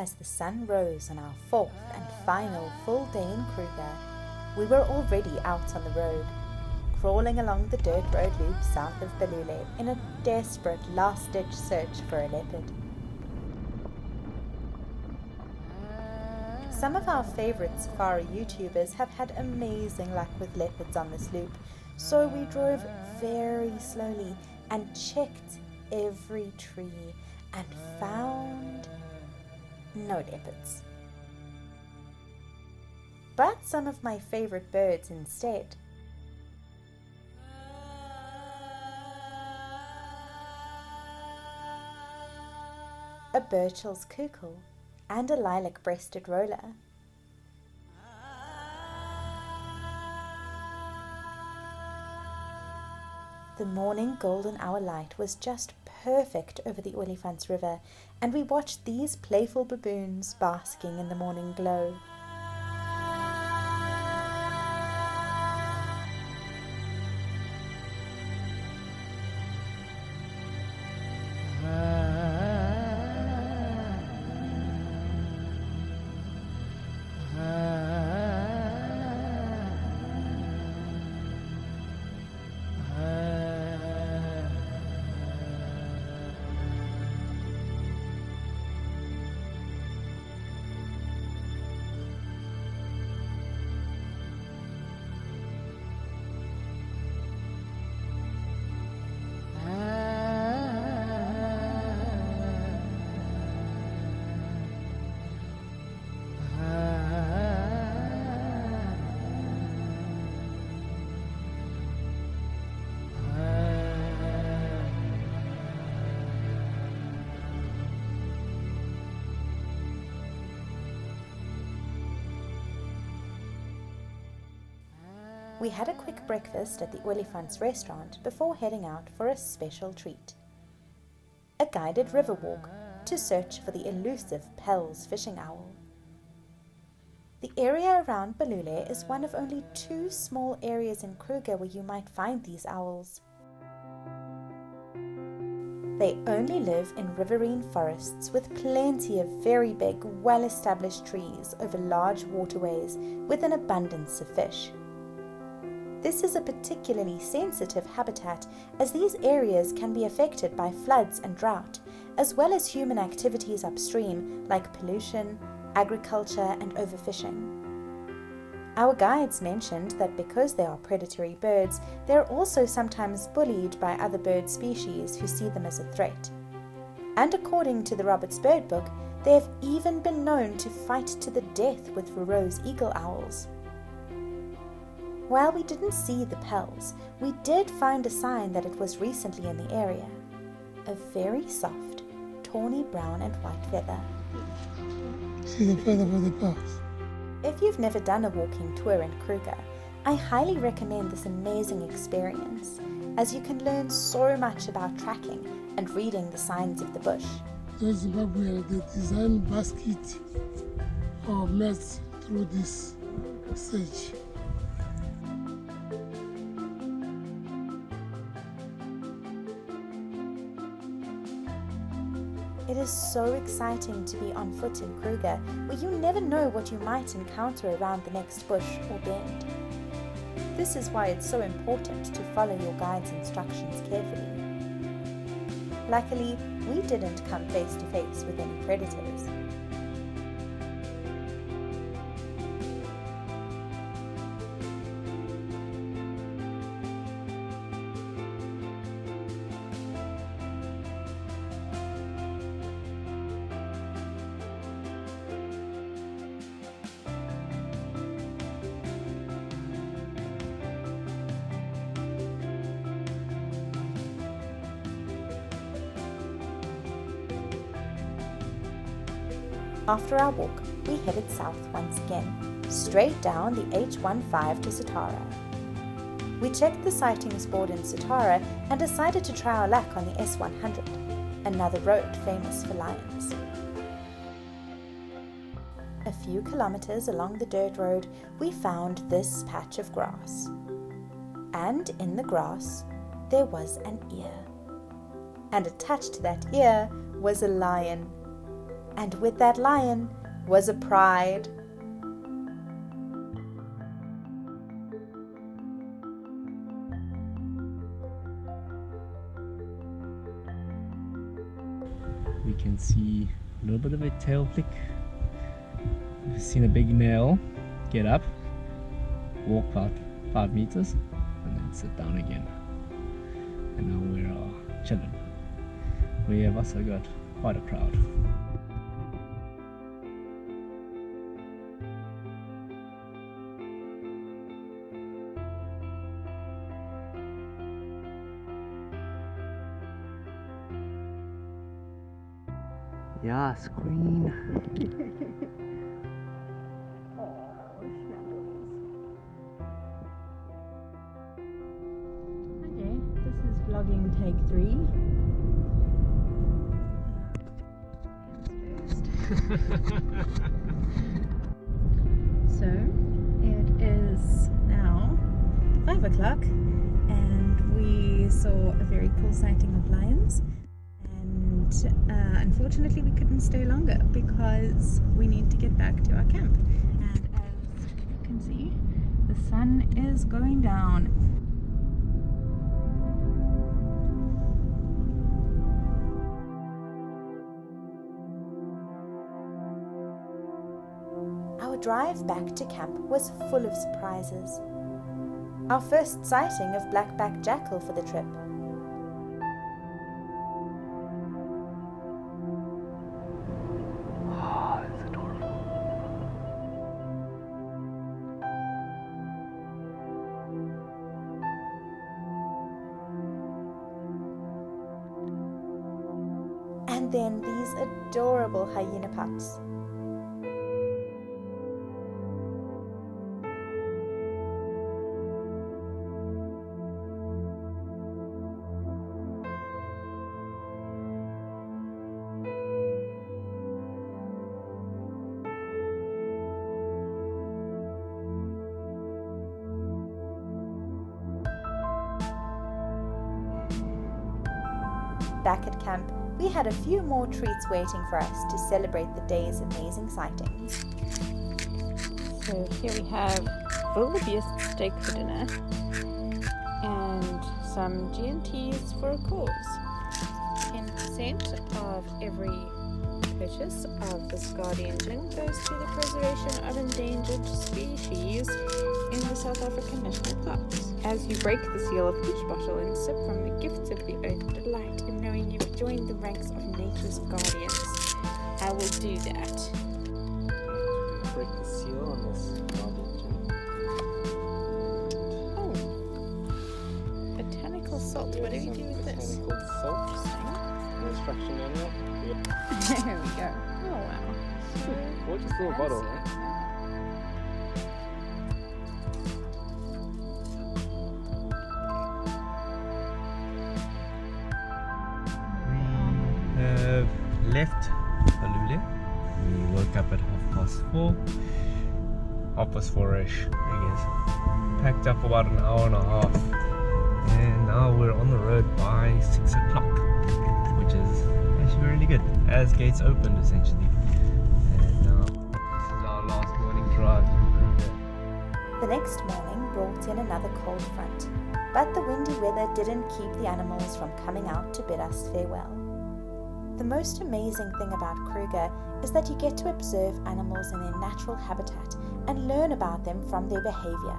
As the sun rose on our fourth and final full day in Kruger, we were already out on the road, crawling along the dirt road loop south of Balule in a desperate last-ditch search for a leopard. Some of our favorite safari YouTubers have had amazing luck with leopards on this loop, so we drove very slowly and checked every tree and found no leopards. But some of my favorite birds instead. A Burchell's cuckoo and a lilac-breasted roller. The morning golden hour light was just perfect over the Olifants River, and we watched these playful baboons basking in the morning glow. We had a quick breakfast at the Olifants restaurant before heading out for a special treat. A guided river walk to search for the elusive Pell's fishing owl. The area around Balule is one of only 2 small areas in Kruger where you might find these owls. They only live in riverine forests with plenty of very big, well-established trees over large waterways with an abundance of fish. This is a particularly sensitive habitat as these areas can be affected by floods and drought, as well as human activities upstream like pollution, agriculture and overfishing. Our guides mentioned that because they are predatory birds, they are also sometimes bullied by other bird species who see them as a threat. And according to the Roberts Bird Book, they have even been known to fight to the death with Thoreau's eagle owls. While we didn't see the Pells, we did find a sign that it was recently in the area. A very soft, tawny brown and white feather. See the feather for the Pells. If you've never done a walking tour in Kruger, I highly recommend this amazing experience, as you can learn so much about tracking and reading the signs of the bush. Those Zimbabweans, they design basket or mess through this sage. It is so exciting to be on foot in Kruger, where you never know what you might encounter around the next bush or bend. This is why it's so important to follow your guide's instructions carefully. Luckily, we didn't come face to face with any predators. After our walk, we headed south once again, straight down the H15 to Satara. We checked the sightings board in Satara and decided to try our luck on the S100, another road famous for lions. A few kilometers along the dirt road, we found this patch of grass. And in the grass, there was an ear. And attached to that ear was a lion. And with that lion was a pride. We can see a little bit of a tail flick. We've seen a big male get up, walk about 5 meters, and then sit down again. And now we're chilling. We have also got quite a crowd. Yeah, screen. Okay, this is vlogging take 3. So it is now 5 o'clock and we saw a very cool sighting of lions, and unfortunately we couldn't stay longer because we need to get back to our camp. And as you can see, the sun is going down. Our drive back to camp was full of surprises. Our first sighting of black-backed jackal for the trip. Oh, that's adorable. And then these adorable hyena pups. Back at camp, we had a few more treats waiting for us to celebrate the day's amazing sightings. So here we have wildebeest steak for dinner and some G&Ts for a cause. 10% of every purchase of this guardian gin goes to the preservation of endangered species in the South African national parks. As you break the seal of each bottle and sip from the gifts of the earth, delight in knowing you've joined the ranks of nature's guardians. I will do that. Break the seal on this guardian gin. Oh, botanical salt. What do we do with this? Botanical salt. Interesting. The instruction manual. There we go. Oh wow. Gorgeous little bottle, right? We have left Balule. We woke up at 4:30. 4:30ish, I guess. Packed up about an hour and a half. And now we're on the road by 6 o'clock, which is actually really good, as gates opened essentially. And now this is our last morning drive through Kruger. The next morning brought in another cold front, but the windy weather didn't keep the animals from coming out to bid us farewell. The most amazing thing about Kruger is that you get to observe animals in their natural habitat and learn about them from their behavior.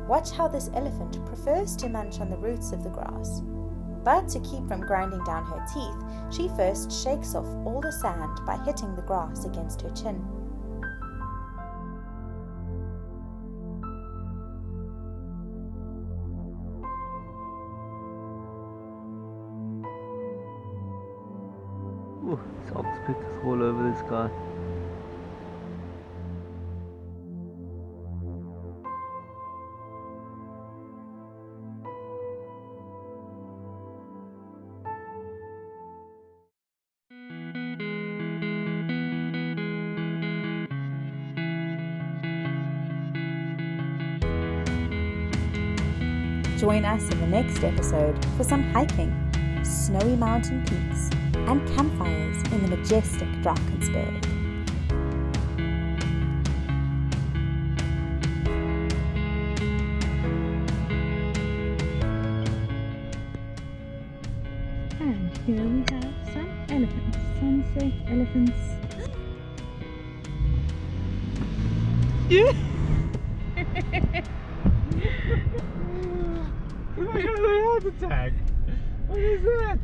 Watch how this elephant prefers to munch on the roots of the grass. But to keep from grinding down her teeth, she first shakes off all the sand by hitting the grass against her chin. Ooh, socks picked all over this guy. Join us in the next episode for some hiking, snowy mountain peaks, and campfires in the majestic Drakensberg. And here we have some elephants, sunset elephants. Yeah! I'm having a heart attack! What is that?